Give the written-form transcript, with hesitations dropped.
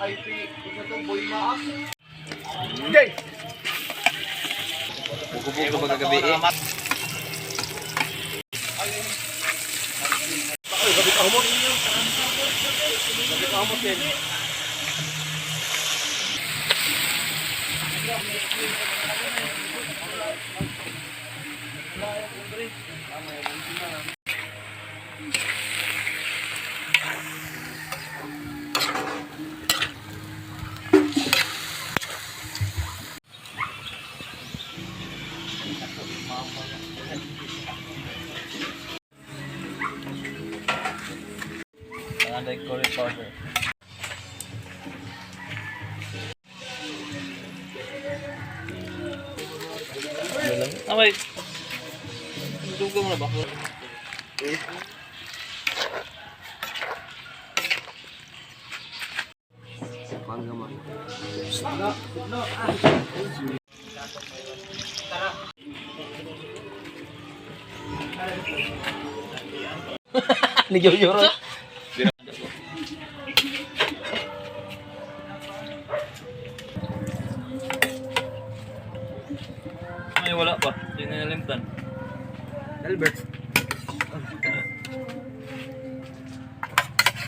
RIP. Ito to, boy maas. Okay. Buko-buko magagabi eh. Ay, gabit ahmot. Gabit ahmot din. Ada curry powder. Amay. Dugo mo na ba? Panggaman. Nagyo-yoro. Ay, wala pa. Hindi na nalimtan. Albert.